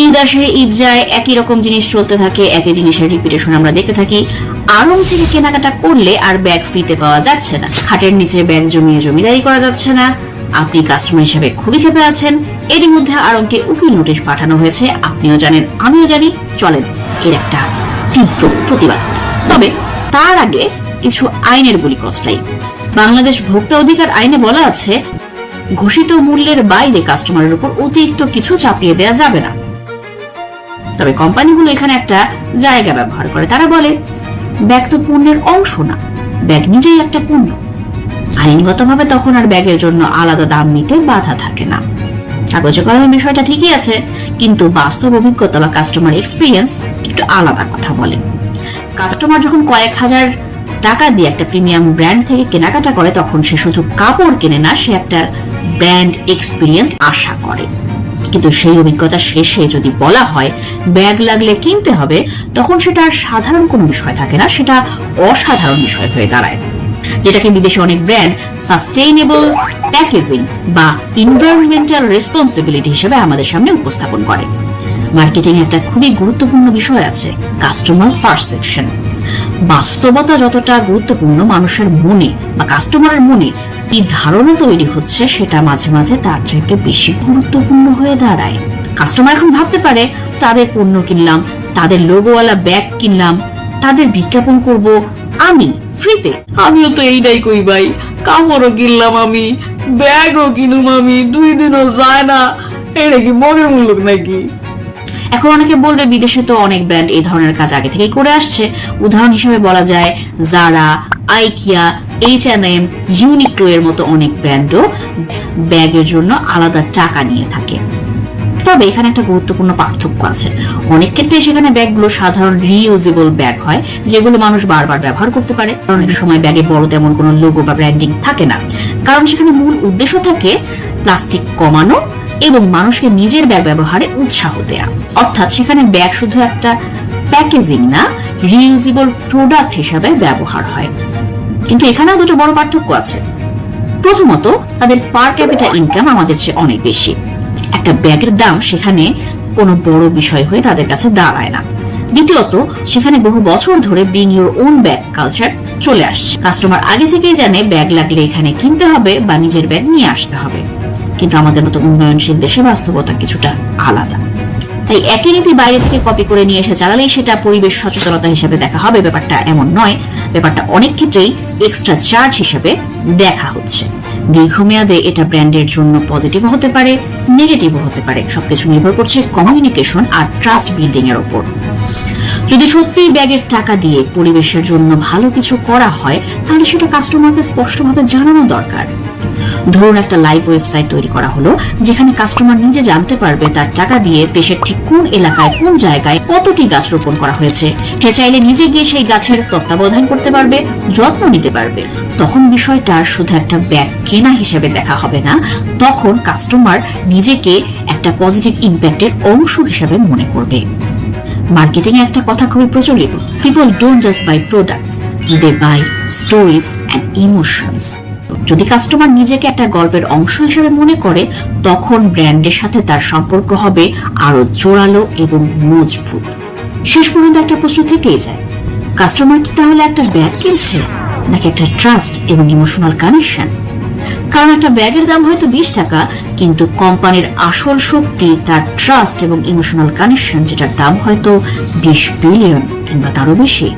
ঈদ আসে ঈদ যায়, একই রকম জিনিস চলতে থাকে, একই জিনিসের রিপিটেশন আমরা দেখতে থাকি। আড়ং থেকে কেনাকাটা করলে আর ব্যাগ ফ্রিতে পাওয়া যাচ্ছে না, খাটের নিচে ব্যাগ জমিয়ে জমিদারি করা যাচ্ছে না, আপনি কাস্টমার হিসেবে খুবই ক্ষেপে আছেন। এরই মধ্যে আড়ংকে উকিল নোটিশ পাঠানো হয়েছে, আপনিও জানেন আমিও জানি। চলেন এর একটা তীব্র প্রতিবাদ। তবে তার আগে কিছু আইনের বলি কসলাই। বাংলাদেশ ভোক্তা অধিকার আইনে বলা আছে, ঘোষিত মূল্যের বাইরে কাস্টমারের উপর অতিরিক্ত কিছু চাপিয়ে দেওয়া যাবে না। তবে কোম্পানিগুলো এখানে একটা জায়গা ব্যবহার করে। তারা বলে ব্যাগ তো পণ্যের অংশ না, ব্যাগ নিজেই একটা পণ্য। আইনগতভাবে তখন আর ব্যাগের জন্য আলাদা দাম নিতে বাধা থাকে না। কাগজে কলমে বিষয়টা ঠিকই আছে, কিন্তু বাস্তব অভিজ্ঞতা বা কাস্টমার এক্সপিরিয়েন্স একটু আলাদা কথা বলে। কাস্টমার যখন কয়েক হাজার টাকা দিয়ে একটা প্রিমিয়াম ব্র্যান্ড থেকে কেনাকাটা করে, তখন সে শুধু কাপড় কেনে না, সে একটা ব্র্যান্ড এক্সপিরিয়েন্স আশা করে। কিন্তু সেই অভিজ্ঞতা শেষে যদি বলা হয় ব্যাগ লাগলে কিনতে হবে, তখন সেটা আর সাধারণ কোনো বিষয় থাকে না, সেটা অসাধারণ বিষয় হয়ে দাঁড়ায়, যেটাকে বিদেশে অনেক ব্র্যান্ড সাস্টেইনেবল প্যাকেজিং বা এনভায়রনমেন্টাল রেসপন্সিবিলিটি হিসেবে আমাদের সামনে উপস্থাপন করে। মার্কেটিং একটা খুবই গুরুত্বপূর্ণ বিষয় আছে, কাস্টমার পারসেপশন। বাস্তবতা যতটা গুরুত্বপূর্ণ, মানুষের মনে বা কাস্টমারের মনে কি ধারণা তৈরি হচ্ছে সেটা মাঝে মাঝে তার চাইতে বেশি গুরুত্বপূর্ণ হয়ে দাঁড়ায়। কাস্টমার এখন ভাবতে পারে তাদের পণ্য কিনলাম, তাদের লোগোওয়ালা ব্যাগ কিনলাম, তাদের বিজ্ঞাপন করব আমি ফ্রিতে, আমিও তো এইটাই কই ভাই, কাপড়ও কিনলাম আমি, ব্যাগও কিনুম আমি, 2 দিনও যায় না, এটা কি মগের মূল্য নাকি? এখন অনেকে বলবে বিদেশে তো অনেক ব্র্যান্ড এই ধরনের কাজ আগে থেকে করে আসছে। উদাহরণ হিসেবে বলা যায় জারা, আইকিয়া, H&M, ইউনিক্লো এর মতো অনেক ব্র্যান্ডও ব্যাগের জন্য আলাদা টাকা নিয়ে থাকে। তবে এখানে একটা গুরুত্বপূর্ণ পার্থক্য আছে। অনেক ক্ষেত্রে সেখানে ব্যাগগুলো সাধারণ রিইউজেবল ব্যাগ হয়, যেগুলো মানুষ বারবার ব্যবহার করতে পারে। অনেক সময় ব্যাগে বড় তেমন কোনো লোগো বা ব্র্যান্ডিং থাকে না, কারণ সেখানে মূল উদ্দেশ্য থাকে প্লাস্টিক কমানো এবং মানুষকে নিজের ব্যাগ ব্যবহারে উৎসাহ দেয়া। অর্থাৎ সেখানে ব্যাগ শুধু একটা প্যাকেজিং না, রিইউজেবল প্রোডাক্ট হিসাবে ব্যবহার হয়। কিন্তু এখানেও দুটো বড় পার্থক্য আছে। প্রথমত, তাদের পার ক্যাপিটা ইনকাম আমাদের চেয়ে অনেক বেশি। একটা ব্যাগের দাম সেখানে কোনো বড় বিষয় হয়ে তাদের কাছে দাঁড়ায় না। দ্বিতীয়ত, সেখানে বহু বছর ধরে bring your own bag culture চলে আসছে। কাস্টমার আগে থেকেই জানে ব্যাগ লাগলে এখানে কিনতে হবে বা নিজের ব্যাগ নিয়ে আসতে হবে। কিন্তু আমাদের মতো উন্নয়নশীল দেশে বাস্তবতা কিছুটা আলাদা। তাই একই নীতি বাইরে থেকে কপি করে নিয়ে এসে চালালেই সেটা পরিবেশ সচেতনতা হিসেবে দেখা হবে, ব্যাপারটা এমন নয়। ব্যাপারটা অনেক ক্ষেত্রেই এক্সট্রা চার্জ হিসেবে দেখা হচ্ছে। দীর্ঘমেয়াদে এটা ব্র্যান্ডের জন্য পজিটিভও হতে পারে, নেগেটিভও হতে পারে। সবকিছু নির্ভর করছে কমিউনিকেশন আর ট্রাস্ট বিল্ডিং এর উপর। যদি সত্যিই ব্যাগের টাকা দিয়ে পরিবেশের জন্য ভালো কিছু করা হয়, তাহলে সেটা কাস্টমারকে স্পষ্টভাবে জানানো দরকার। ধরুন একটা লাইভ ওয়েবসাইট তৈরি করা হলো, যেখানে কাস্টমার নিজে জানতে পারবে তার টাকা দিয়ে দেশের ঠিক কোন এলাকায় কোন জায়গায় কতটি গাছ রোপণ করা হয়েছে। সে চাইলে নিজে গিয়ে সেই গাছের তত্ত্বাবধান করতে পারবে, যত্ন নিতে পারবে। তখন বিষয়টা শুধু একটা ব্যাগ কেনা হিসেবে দেখা হবে না, তখন কাস্টমার নিজেকে একটা পজিটিভ ইম্প্যাক্টের অংশ হিসেবে মনে করবে। মার্কেটিং এ একটা কথা খুবই প্রচলিত, people don't just buy products, they buy stories and emotions. যদি কাস্টমার নিজেকে একটা গল্পের অংশ হিসেবে মনে করে, তখন ব্র্যান্ডের সাথে তার সম্পর্ক হবে আরো জোরালো এবং মজবুত। শেষ পর্যন্ত একটা প্রশ্ন থেকেই যায়, কাস্টমার কি তাহলে একটা ব্যাগ কিনছে নাকি একটা ট্রাস্ট এবং ইমোশনাল কানেকশন? কারণ একটা ব্যাগের দাম হয়তো 20 টাকা, কিন্তু কোম্পানির আসল শক্তি তার ট্রাস্ট এবং ইমোশনাল কানেকশন, যেটার দাম হয়তো 20 বিলিয়ন কিংবা তারও বেশি।